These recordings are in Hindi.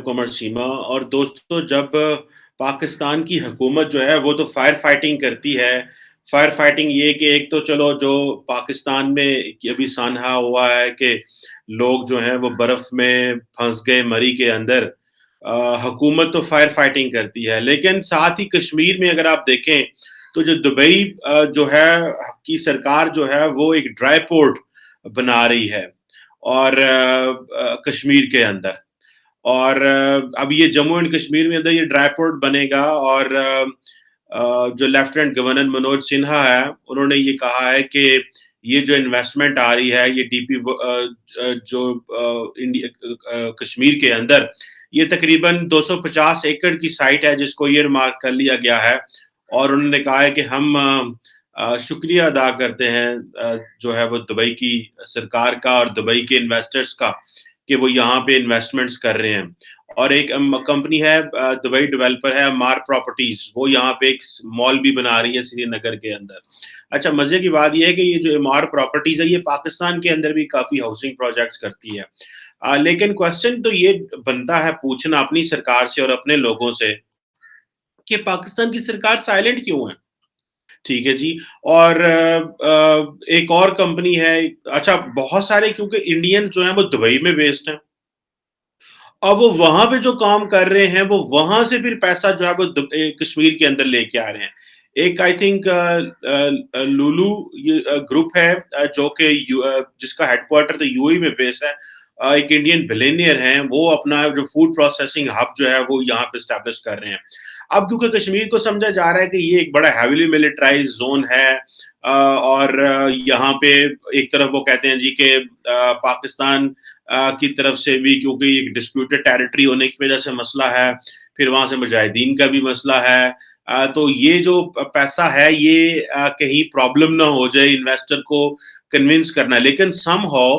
कुमार सीमा। और दोस्तों, जब पाकिस्तान की हुकूमत जो है वो तो फायर फाइटिंग करती है। फायर फाइटिंग ये कि एक तो चलो जो पाकिस्तान में कि अभी सानहा हुआ है कि लोग जो हैं वो बर्फ में फंस गए मरी के अंदर। हुकूमत तो फायर फाइटिंग करती है, लेकिन साथ ही कश्मीर में अगर आप देखें तो जो दुबई जो है की सरकार जो है वो एक ड्राई पोर्ट बना रही है और कश्मीर के अंदर। और अब ये जम्मू एंड कश्मीर में अंदर ये ड्राई पोर्ट बनेगा। और जो लेफ्टिनेंट गवर्नर मनोज सिन्हा है, उन्होंने ये कहा है कि ये जो इन्वेस्टमेंट आ रही है ये जो इंडिया कश्मीर के अंदर, ये तकरीबन 250 एकड़ की साइट है जिसको ईयर मार्क कर लिया गया है। और उन्होंने कहा है कि हम शुक्रिया अदा करते हैं जो है वो दुबई की सरकार का और दुबई के इन्वेस्टर्स का कि वो यहाँ पे इन्वेस्टमेंट्स कर रहे हैं। और एक कंपनी है दुबई डेवलपर है मार प्रॉपर्टीज, वो यहाँ पे एक मॉल भी बना रही है श्रीनगर के अंदर। अच्छा, मजे की बात यह है कि ये जो मार प्रॉपर्टीज है ये पाकिस्तान के अंदर भी काफी हाउसिंग प्रोजेक्ट्स करती है। लेकिन क्वेश्चन तो ये बनता है पूछना अपनी सरकार से और अपने लोगों से कि पाकिस्तान की सरकार साइलेंट क्यों है? ठीक है जी। और एक और कंपनी है। अच्छा, बहुत सारे क्योंकि इंडियन जो हैं वो दुबई में बेस्ड हैं। अब वो वहाँ पे जो काम कर रहे हैं, वो वहाँ से फिर पैसा जो है वो कश्मीर के अंदर लेके आ रहे हैं। एक आई थिंक लुलु ये ग्रुप है जो कि जिसका हेडक्वार्टर तो यूएई में बेस है। एक इंडियन बिलियनियर हैं, वो अपना जो फूड प्रोसेसिंग हब जो है वो यहाँ पे एस्टेब्लिश कर रहे हैं। अब क्योंकि कश्मीर को समझा जा रहा है कि ये एक बड़ा हेवीली मिलिटराइज्ड ज़ोन है और यहाँ पे एक तरफ वो कहते हैं जी कि पाकिस्तान की तरफ से भी क्योंकि एक डिस्प्यूटेड टेरिटरी होने की वजह से मसला है, फिर वहाँ से मुजाहिदीन का भी मसला है। तो ये जो पैसा है ये कहीं प्रॉब्लम ना हो जाए इन्वेस्टर को कन्विंस करना है। लेकिन समहाउ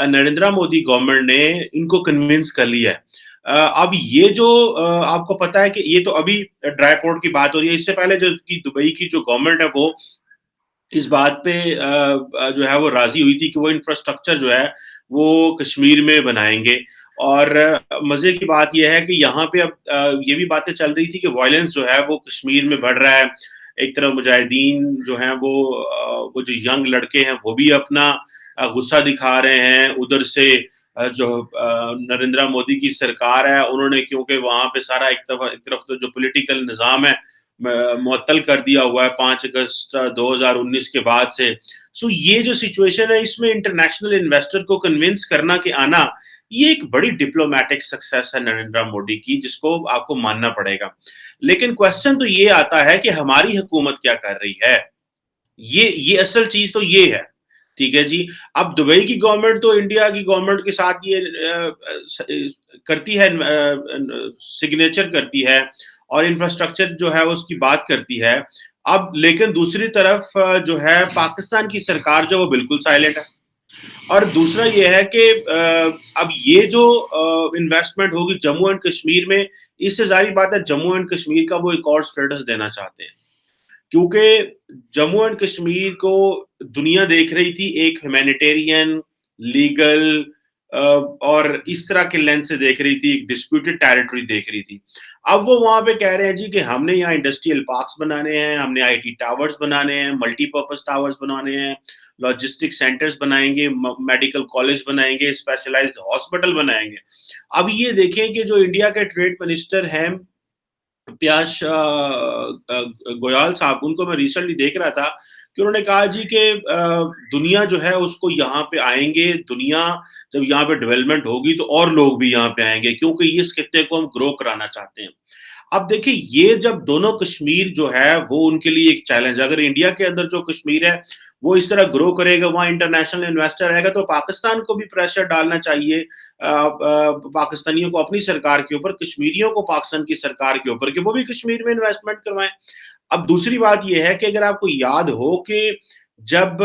नरेंद्र मोदी गवर्नमेंट ने इनको कन्विंस कर लिया है। अब ये जो आपको पता है कि ये तो अभी ड्राई पोर्ट की बात हो रही है, इससे पहले जो कि दुबई की जो गवर्नमेंट है वो इस बात पे जो है वो राजी हुई थी कि वो इंफ्रास्ट्रक्चर जो है वो कश्मीर में बनाएंगे। और मजे की बात यह है कि यहाँ पे अब ये भी बातें चल रही थी कि वायलेंस जो है वो कश्मीर में बढ़ रहा है। एक तरफ मुजाहिदीन जो हैं वो जो यंग लड़के हैं वो भी अपना गुस्सा दिखा रहे हैं। उधर से जो नरेंद्र मोदी की सरकार है उन्होंने क्योंकि वहां पे सारा एक तरफ तो जो पॉलिटिकल निज़ाम है मुअत्तल कर दिया हुआ है 5 अगस्त 2019 के बाद से। सो ये जो सिचुएशन है इसमें इंटरनेशनल इन्वेस्टर को कन्विंस करना कि आना, ये एक बड़ी डिप्लोमेटिक सक्सेस है नरेंद्र मोदी की जिसको आपको मानना पड़ेगा। लेकिन क्वेश्चन तो ये आता है कि हमारी हुकूमत क्या कर रही है? ये असल चीज तो ये है। ठीक है जी। अब दुबई की गवर्नमेंट तो इंडिया की गवर्नमेंट के साथ ये करती है, सिग्नेचर करती है और इंफ्रास्ट्रक्चर जो है उसकी बात करती है। अब लेकिन दूसरी तरफ जो है पाकिस्तान की सरकार जो वो बिल्कुल साइलेंट है। और दूसरा ये है कि अब ये जो इन्वेस्टमेंट होगी जम्मू एंड कश्मीर में, इससे जाहिर बात है जम्मू एंड कश्मीर का वो एक और स्टेटस देना चाहते हैं। क्योंकि जम्मू एंड कश्मीर को दुनिया देख रही थी एक ह्यूमैनिटेरियन, लीगल और इस तरह के लेंस से देख रही थी, एक डिस्प्यूटेड टेरिटरी देख रही थी। अब वो वहां पे कह रहे हैं जी कि हमने यहाँ इंडस्ट्रियल पार्क्स बनाने हैं, हमने आईटी टावर्स बनाने हैं, मल्टीपर्पज टावर्स बनाने हैं, लॉजिस्टिक सेंटर्स बनाएंगे, मेडिकल कॉलेज बनाएंगे, स्पेशलाइज्ड हॉस्पिटल बनाएंगे। अब ये देखें कि जो इंडिया के ट्रेड मिनिस्टर हैं प्याश गोयल साहब, उनको मैं रिसेंटली देख रहा था कि उन्होंने कहा जी कि दुनिया जो है उसको यहाँ पे आएंगे। दुनिया जब यहाँ पे डेवलपमेंट होगी तो और लोग भी यहाँ पे आएंगे क्योंकि इस खित्ते को हम ग्रो कराना चाहते हैं। अब देखिए ये जब दोनों कश्मीर जो है वो उनके लिए एक चैलेंज, अगर इंडिया के अंदर जो कश्मीर है वो इस तरह ग्रो करेगा, वहाँ इंटरनेशनल इन्वेस्टर आएगा, तो पाकिस्तान को भी प्रेशर डालना चाहिए पाकिस्तानियों को अपनी सरकार के ऊपर, कश्मीरियों को पाकिस्तान की सरकार के ऊपर कि वो भी कश्मीर में इन्वेस्टमेंट करवाएं। अब दूसरी बात यह है कि अगर आपको याद हो कि जब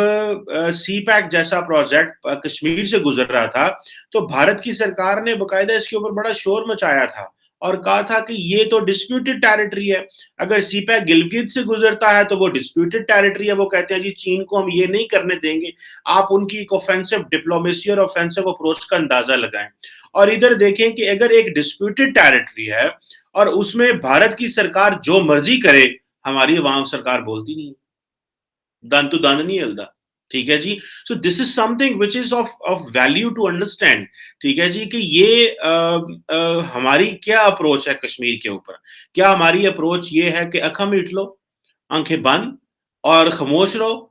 सी पैक जैसा प्रोजेक्ट कश्मीर से गुजर रहा था तो भारत की सरकार ने बकायदा इसके ऊपर बड़ा शोर मचाया था और कहा था कि ये तो डिस्प्यूटेड टेरिटरी है, अगर सीपैक गिलगित से गुजरता है तो वो डिस्प्यूटेड टेरिटरी है। वो कहते हैं जी चीन को हम ये नहीं करने देंगे। आप उनकी एक ऑफेंसिव डिप्लोमेसी और ऑफेंसिव अप्रोच का अंदाजा लगाएं। और इधर देखें कि अगर एक डिस्प्यूटेड टेरिटरी है और उसमें भारत की सरकार जो मर्जी करे, हमारी अवाम सरकार बोलती नहीं, दन तो दन नहीं हिलता। ठीक है जी। So this is something which is of value to understand. ठीक है जी कि ये हमारी क्या अप्रोच है कश्मीर के ऊपर। क्या हमारी अप्रोच ये है कि अखा मीट लो, आंखें बंद और खामोश रहो,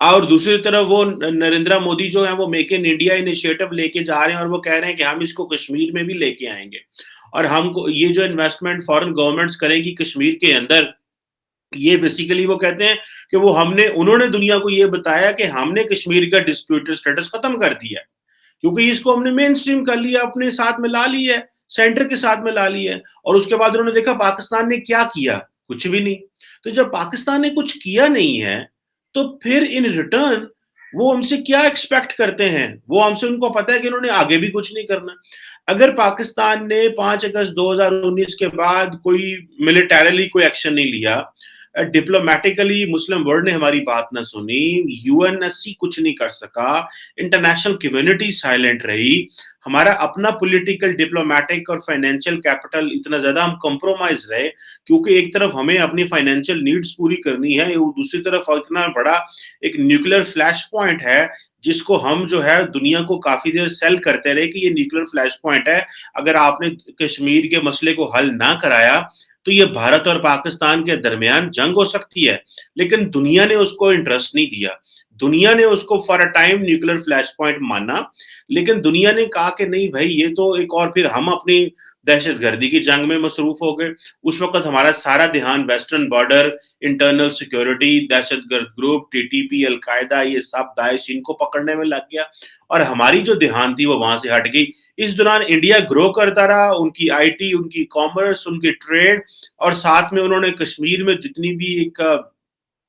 और दूसरी तरफ वो नरेंद्र मोदी जो है वो मेक इन इंडिया इनिशिएटिव लेके जा रहे हैं और वो कह रहे हैं कि हम इसको कश्मीर में भी लेके आएंगे, और हमको ये जो इन्वेस्टमेंट फॉरेन गवर्नमेंट्स करेंगी कश्मीर के अंदर, ये बेसिकली वो कहते हैं कि वो हमने उन्होंने दुनिया को ये बताया कि हमने कश्मीर का डिस्प्यूटेड स्टेटस खत्म कर दिया है, क्योंकि इसको हमने मेन स्ट्रीम कर लिया, अपने साथ में ला ली है, सेंटर के साथ में ला ली है। और उसके बाद उन्होंने देखा पाकिस्तान ने क्या किया, कुछ भी नहीं। तो जब पाकिस्तान ने कुछ किया नहीं है, तो फिर इन रिटर्न वो हमसे क्या एक्सपेक्ट करते हैं। वो हमसे, उनको पता है कि उन्होंने आगे भी कुछ नहीं करना। अगर पाकिस्तान ने 5 अगस्त 2019 के बाद कोई मिलिटरली कोई एक्शन नहीं लिया, डिप्लोमेटिकली मुस्लिम वर्ल्ड ने हमारी बात ना सुनी, यूएनएससी कुछ नहीं कर सका, इंटरनेशनल कम्युनिटी साइलेंट रही, हमारा अपना पॉलिटिकल डिप्लोमेटिक और फाइनेंशियल कैपिटल इतना ज्यादा हम कंप्रोमाइज रहे, क्योंकि एक तरफ हमें अपनी फाइनेंशियल नीड्स पूरी करनी है, दूसरी तरफ इतना बड़ा एक न्यूक्लियर फ्लैश पॉइंट है जिसको हम जो है दुनिया को काफी देर सेल करते रहे कि ये न्यूक्लियर फ्लैश पॉइंट है, अगर आपने कश्मीर के मसले को हल ना कराया तो ये भारत और पाकिस्तान के दरमियान जंग हो सकती है। लेकिन दुनिया ने उसको इंटरेस्ट नहीं दिया, दुनिया ने उसको for a time nuclear flash point माना, लेकिन दुनिया ने कहा कि नहीं भाई ये तो एक, और फिर हम अपनी दहशतगर्दी की जंग में मसरूफ हो गए। उस वक्त हमारा सारा ध्यान वेस्टर्न बॉर्डर, इंटरनल सिक्योरिटी, दहशतगर्द ग्रुप, टीटीपी, अलकायदा, ये सब दाइश, इनको पकड़ने में लग गया और हमारी जो ध्यान थी वो वहां से हट गई। इस दौरान इंडिया ग्रो करता रहा, उनकी आईटी, उनकी कॉमर्स, उनकी ट्रेड, और साथ में उन्होंने कश्मीर में जितनी भी एक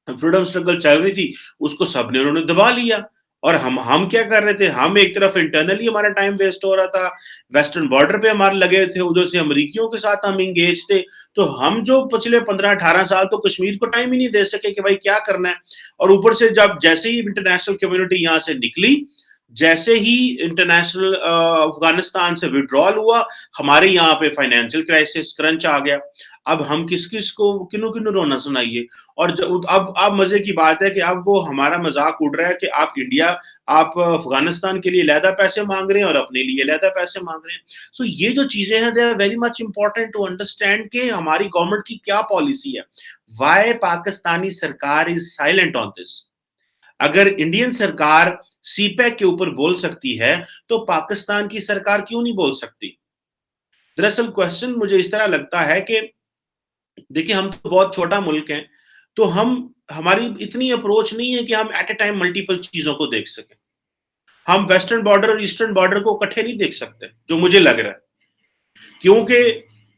फ्रीडम स्ट्रगल चल रही थी उसको सबने उन्होंने दबा लिया। और हम क्या कर रहे थे, हम एक तरफ इंटरनली हमारा टाइम वेस्ट हो रहा था, वेस्टर्न बॉर्डर पे हमारे लगे थे, उधर से अमरीकियों के साथ हम इंगेज थे। तो हम जो पिछले 15-18 साल तो कश्मीर को टाइम ही नहीं दे सके कि भाई क्या करना है। और ऊपर से जब जैसे ही इंटरनेशनल कम्युनिटी यहाँ से निकली, जैसे ही इंटरनेशनल अफगानिस्तान से विड्रॉल हुआ, हमारे यहाँ पे फाइनेंशियल क्राइसिस, क्रंच आ गया। अब हम किस किस को किन्नु किन्नु रोना सुनाइए। और अब मजे की बात है कि अब वो हमारा मजाक उड़ रहा है कि आप इंडिया, आप अफगानिस्तान के लिए लहदा पैसे मांग रहे हैं और अपने लिए लहदा पैसे मांग रहे हैं। सो ये जो चीजें हैं, they are very much important to understand कि हमारी गवर्नमेंट की क्या पॉलिसी है। वाई पाकिस्तानी सरकार इज साइलेंट ऑन दिस। अगर इंडियन सरकार सीपैक के ऊपर बोल सकती है तो पाकिस्तान की सरकार क्यों नहीं बोल सकती। दरअसल क्वेश्चन मुझे इस तरह लगता है कि देखिए हम तो बहुत छोटा मुल्क हैं, तो हमारी इतनी अप्रोच नहीं है कि हम एट ए टाइम मल्टीपल चीजों को देख सकें। हम वेस्टर्न बॉर्डर और ईस्टर्न बॉर्डर को इकट्ठे नहीं देख सकते, जो मुझे लग रहा है, क्योंकि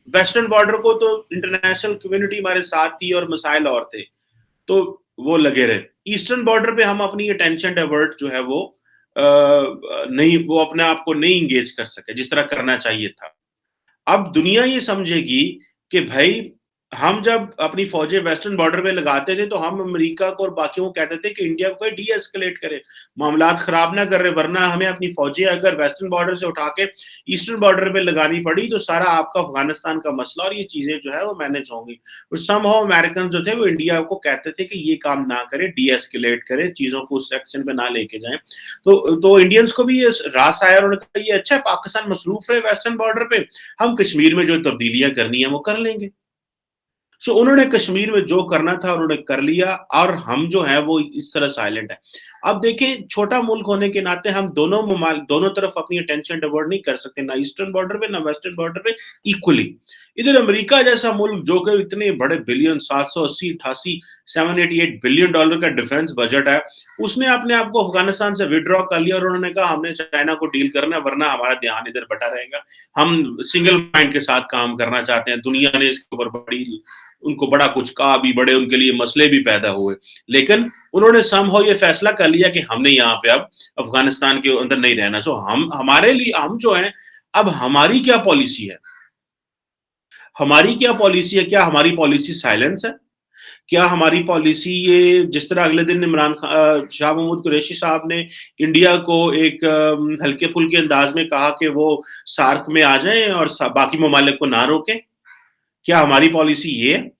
वेस्टर्न बॉर्डर को तो इंटरनेशनल कम्युनिटी हमारे साथ थी और मसाइल और थे, तो वो लगे रहे। ईस्टर्न बॉर्डर पे हम अपनी अटेंशन डाइवर्ट जो है वो नहीं, वो अपने आप को नहीं इंगेज कर सके जिस तरह करना चाहिए था। अब दुनिया ये समझेगी कि भाई हम जब अपनी फौजें वेस्टर्न बॉर्डर पे लगाते थे तो हम अमेरिका को और बाकियों को कहते थे कि इंडिया को डी एस्केलेट करे, मामलात खराब ना कर रहे, वरना हमें अपनी फौजें अगर वेस्टर्न बॉर्डर से उठा के ईस्टर्न बॉर्डर पे लगानी पड़ी तो सारा आपका अफगानिस्तान का मसला और ये चीजें जो है वो मैनेज होंगी। और समहाउ अमेरिकन जो थे वो इंडिया को कहते थे कि ये काम ना करे, डी एस्केलेट करे, चीजों को उस सेक्शन पे ना लेके जाए। तो इंडियंस को भी ये रास आया, उन्होंने कहा ये अच्छा है, पाकिस्तान मसरूफ रहे वेस्टर्न बॉर्डर पे, हम कश्मीर में जो तब्दीलियां करनी है वो कर लेंगे। सो उन्होंने कश्मीर में जो करना था उन्होंने कर लिया, और हम जो है वो इस तरह साइलेंट है। अब देखें, छोटा मुल्क होने के नाते हम दोनों तरफ अपनी अटेंशन डाइवर्ट नहीं कर सकते, ना ईस्टर्न बॉर्डर पे ना वेस्टर्न बॉर्डर पे इक्वली। इधर अमेरिका जैसा मुल्क जो कि इतने बड़े बिलियन, 780, 88, 788 बिलियन डॉलर का डिफेंस बजट है, उसने अपने आप को अफगानिस्तान से विड्रॉ कर लिया और उन्होंने कहा हमने चाइना को डील करना है, वरना हमारा ध्यान इधर बटा रहेगा। हम सिंगल माइंड के साथ काम करना चाहते हैं। दुनिया ने इसके ऊपर उनको बड़ा कुछ कहा भी, बड़े उनके लिए मसले भी पैदा हुए, लेकिन उन्होंने समहाउ ये फैसला कर लिया कि हमने यहाँ पे अब अफगानिस्तान के अंदर नहीं रहना। सो हम हमारे लिए हम जो है, अब हमारी क्या पॉलिसी है। हमारी क्या पॉलिसी है? क्या हमारी पॉलिसी साइलेंस है? क्या हमारी पॉलिसी ये जिस तरह अगले दिन शाह महमूद कुरैशी साहब ने इंडिया को एक हल्के-फुल्के अंदाज में कहा कि वो सार्क में आ जाएँ और बाकी ममालिक को ना रोकें? क्या हमारी पॉलिसी ये है?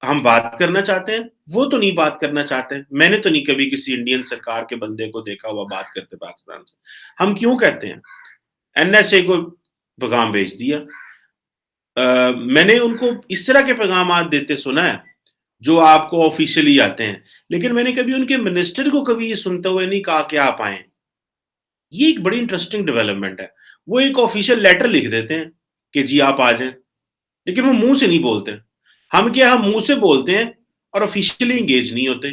हम बात करना चाहते हैं, वो तो नहीं बात करना चाहते हैं। मैंने तो नहीं कभी किसी इंडियन सरकार के बंदे को देखा हुआ बात करते पाकिस्तान से। हम क्यों कहते हैं? एनएसए को पैगाम भेज दिया। मैंने उनको इस तरह के पैगाम देते सुना है, जो आपको ऑफ़िशियली आते हैं। लेकिन मैंने कभी उनके मिनिस्टर को कभी ये सुनते हुए नहीं कहा कि आप आएँ। ये एक बड़ी इंटरेस्टिंग डेवलपमेंट है। वो एक ऑफ़िशियल लेटर लिख देते हैं कि जी आप आ जाएँ, लेकिन वो मुँह से नहीं बोलते। हम मुँह से बोलते हैं और ऑफ़िशियली एंगेज नहीं होते।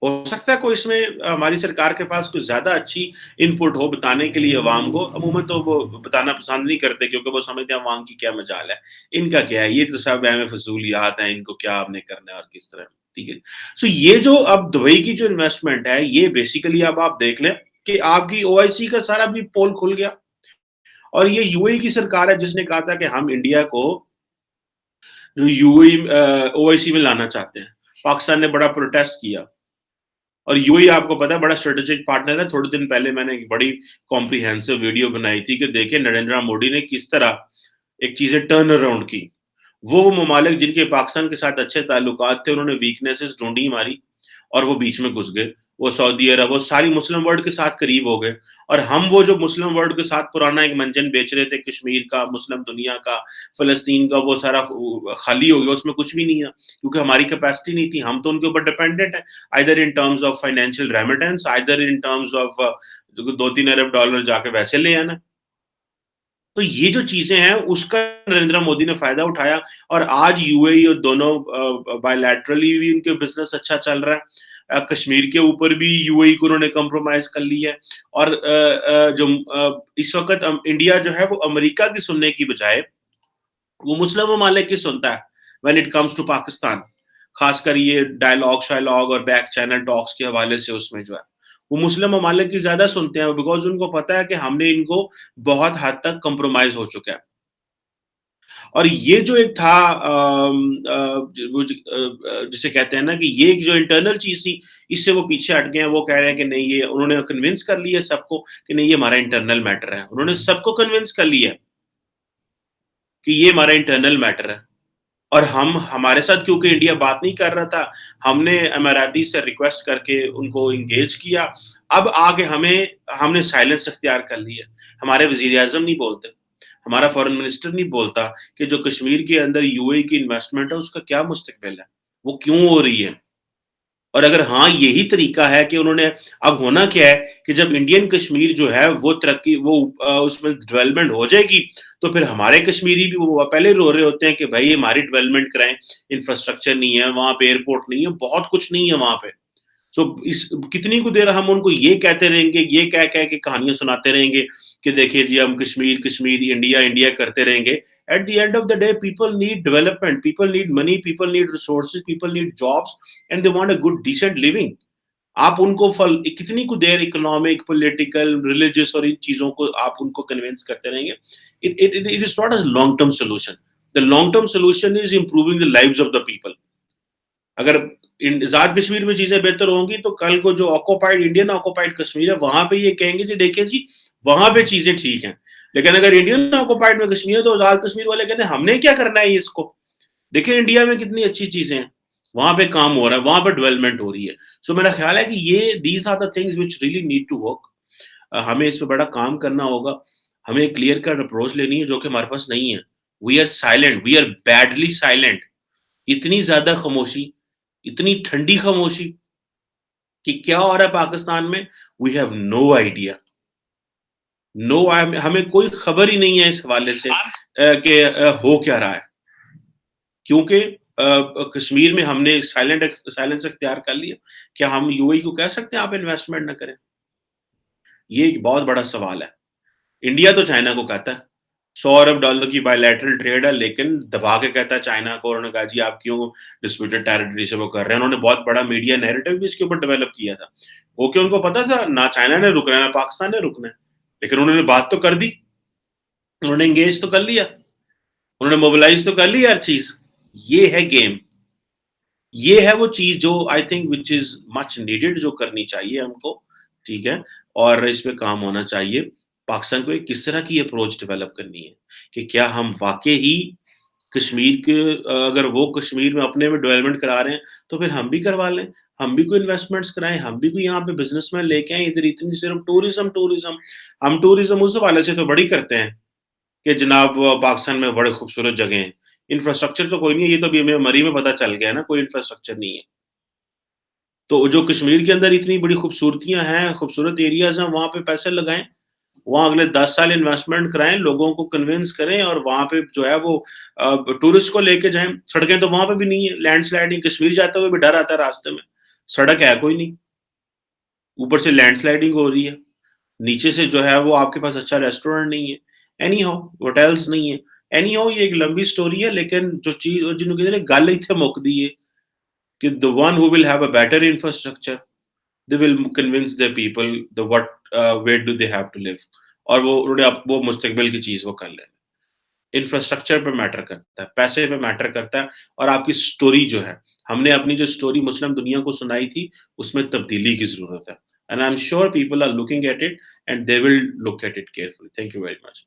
हो सकता है कोई इसमें हमारी सरकार के पास कुछ ज़्यादा अच्छी इनपुट हो बताने के लिए अवाम को। अमूमन तो वो बताना पसंद नहीं करते क्योंकि वो समझते हैं अवाम की क्या मजाल है। इनका क्या है, ये तो सब ऐवें फ़ज़ूलियात हैं, इनको क्या हमने करना है और किस तरह, ठीक है। सो ये जो अब दुबई की जो इन्वेस्टमेंट है, ये बेसिकली अब आप देख लें कि आपकी ओआईसी का सारा भी पोल खुल गया और ये यूएई की सरकार है जिसने कहा था कि हम इंडिया को जो यूएई ओआईसी में लाना चाहते हैं। पाकिस्तान ने बड़ा प्रोटेस्ट किया। और यूएई आपको पता है बड़ा स्ट्रेटेजिक पार्टनर है। थोड़े दिन पहले मैंने एक बड़ी कॉम्प्रिहेंसिव वीडियो बनाई थी कि देखिए नरेंद्र मोदी ने किस तरह एक चीज़ें टर्न अराउंड की। वो ममालिक जिनके पाकिस्तान के साथ अच्छे ताल्लुकात थे, उन्होंने वीकनेसेस ढूँढी हमारी और वो बीच में घुस गए। वो सऊदी अरब, वो सारी मुस्लिम वर्ल्ड के साथ करीब हो गए और हम वो जो मुस्लिम वर्ल्ड के साथ पुराना एक मंजन बेच रहे थे कश्मीर का, मुस्लिम दुनिया का, फ़लस्तीन का, वो सारा खाली हो गया, उसमें कुछ भी नहीं है क्योंकि हमारी कैपेसिटी नहीं थी। हम तो उनके ऊपर डिपेंडेंट हैं, either in terms of financial remittance, either in terms of 2-3 Arab dollar जाके वैसे ले आना। तो ये जो चीज़ें हैं उसका नरेंद्र मोदी ने फ़ायदा उठाया और आज यूएई और दोनों बायलैटरली भी उनके बिज़नेस अच्छा चल रहा है। कश्मीर के ऊपर भी यूएई को उन्होंने कॉम्प्रोमाइज़ कर लिया है और इस वक़्त इंडिया जो है वो अमेरिका की सुनने की बजाय वो मुस्लिम ममालिक की सुनता है when it comes to Pakistan. ख़ासकर ये डायलॉग और बैक चैनल टॉक्स के हवाले से उसमें जो है, वो मुस्लिम ममालिक की ज़्यादा सुनते हैं बिकॉज़ उनको पता है कि हमने इनको बहुत हद तक कॉम्प्रोमाइज़ हो चुका है। और ये जो एक था जिसे कहते हैं ना कि ये एक जो इंटरनल चीज़ थी, इससे वो पीछे हट गए हैं। वो कह रहे हैं कि नहीं ये उन्होंने कन्विंस कर लिया सबको कि नहीं ये हमारा इंटरनल मैटर है। उन्होंने सबको कन्विंस कर लिया कि ये हमारा इंटरनल मैटर है। और हम हमारे साथ क्योंकि इंडिया बात नहीं कर रहा था, हमने अमाराती से रिक्वेस्ट करके उनको एंगेज किया। अब आगे हमने साइलेंस इख्तियार कर लिया। हमारे वज़ीर-ए-आज़म नहीं बोलते, हमारा फ़ॉरेन मिनिस्टर नहीं बोलता कि जो कश्मीर के अंदर यूएई की इन्वेस्टमेंट है, उसका क्या मुस्तकबिल है? वो क्यों हो रही है? और अगर हाँ, यही तरीका है कि उन्होंने अब होना क्या है कि जब इंडियन कश्मीर जो है वो तरक्की उसमें डेवलपमेंट हो जाएगी, तो फिर हमारे कश्मीरी भी वो पहले रो रहे होते हैं कि भाई हमारी डेवलपमेंट कराएँ, इंफ्रास्ट्रक्चर नहीं है, वहाँ पे एयरपोर्ट नहीं है, बहुत कुछ नहीं है वहाँ पे। सो इस कितनी को देर हम उनको ये कहते रहेंगे, ये कह-कह के कहानियाँ सुनाते रहेंगे कि देखिए जी हम कश्मीर, कश्मीर, इंडिया, इंडिया करते रहेंगे। At the end of the day people need development, people need money, people need resources, people need jobs and they want a good decent living. आप उनको कितनी को देर इकोनॉमिक, पॉलिटिकल, रिलिजियस और इन चीज़ों को आप उनको कन्विंस करते रहेंगे। It is not a long term solution. The long term solution is improving the lives of the people. अगर आज़ाद कश्मीर में चीज़ें बेहतर होंगी तो कल को जो इंडियन ऑक्युपाइड कश्मीर है, वहाँ पे ये कहेंगे जी देखिए जी, वहाँ पे चीज़ें ठीक हैं। लेकिन अगर इंडियन ऑक्युपाइड में कश्मीर है तो आज़ाद कश्मीर वाले कहते हैं हमने क्या करना है इसको? देखिए इंडिया में कितनी अच्छी चीज़ें हैं, वहाँ पे काम हो रहा है, वहाँ पे डेवलपमेंट हो रही है। सो मेरा ख्याल है कि ये these are the things which really need to work. हमें इस पे बड़ा काम करना होगा। हमें एक क्लियर कट अप्रोच लेनी है जो कि हमारे पास नहीं है। We are silent, we are badly silent. इतनी ज़्यादा खामोशी, इतनी ठंडी खामोशी कि क्या हो रहा है पाकिस्तान में, वी हैव नो आइडिया। हमें कोई खबर ही नहीं है इस हवाले से कि हो क्या रहा है। क्योंकि कश्मीर में हमने साइलेंस इख्तियार कर लिया। क्या हम यूएई को कह सकते हैं आप इन्वेस्टमेंट ना करें? ये एक बहुत बड़ा सवाल है। इंडिया तो चाइना को कहता है, $100 अरब की बायलैटरल ट्रेड है लेकिन दबा के कहता है चाइना को। उन्होंने कहा जी आप क्यों डिस्प्यूटेड टेरिटरी से वो कर रहे हैं। उन्होंने बहुत बड़ा मीडिया नैरेटिव भी इसके ऊपर डेवलप किया था। ओके उनको पता था ना चाइना ने रुकना है, ना पाकिस्तान ने रुकना है। लेकिन उन्होंने बात तो कर दी, उन्होंने एंगेज तो कर लिया। उन्होंने मोबिलाइज़ तो कर ली हर चीज़। ये है गेम। ये है वो चीज़ जो I think which is much needed, जो करनी चाहिए हमको, ठीक है? और इस पे काम होना चाहिए। पाकिस्तान को एक किस तरह की अप्रोच डेवलप करनी है, कि क्या हम वाक़ई ही कश्मीर के अगर वो कश्मीर में अपने में डेवलपमेंट करा रहे हैं, तो फिर हम भी करवा लें। हम भी कोई इन्वेस्टमेंट्स कराएँ, हम भी कोई यहाँ पे बिज़नेसमैन लेके आएँ, इधर इतनी सिर्फ़ टूरिज़्म, टूरिज़्म। हम टूरिज़्म उस हवाले से तो बड़ी करते हैं कि जनाब पाकिस्तान में बड़े खूबसूरत जगह हैं। इंफ्रास्ट्रक्चर तो कोई नहीं है, ये तो अभी हमें मरी में पता चल गया है ना, कोई इंफ्रास्ट्रक्चर नहीं है। तो जो कश्मीर के अंदर इतनी बड़ी खूबसूरतियाँ हैं, खूबसूरत एरियाज़ हैं, वहाँ पे पैसे लगाएँ। वहाँ अगले 10 साल इन्वेस्टमेंट कराएँ, लोगों को कन्विंस करें और वहाँ पे जो है वो टूरिस्ट को लेके जाएँ। सड़कें तो वहाँ पे भी नहीं है, लैंडस्लाइडिंग कश्मीर जाते हुए भी डर आता है रास्ते में। सड़क है कोई नहीं, ऊपर से लैंडस्लाइडिंग हो रही है। नीचे से जो है वो आपके पास अच्छा रेस्टोरेंट नहीं है। एनी हाउ होटल्स नहीं है। एनी हाउ ये एक लंबी स्टोरी है, लेकिन जो चीज़ जिन्हों कहते हैं गल इत्थे मुकदी है कि the one who will have a better infrastructure, they will convince the people the what where do they have to live, और वो उन्होंने वो मुस्तकबिल की चीज़ वो कर लें। इंफ्रास्ट्रक्चर पे मैटर करता है, पैसे पे मैटर करता है, और आपकी स्टोरी जो है, हमने अपनी जो स्टोरी मुस्लिम दुनिया को सुनाई थी, उसमें तब्दीली की ज़रूरत है। And I am sure people are looking at it and they will look at it carefully. Thank you very much.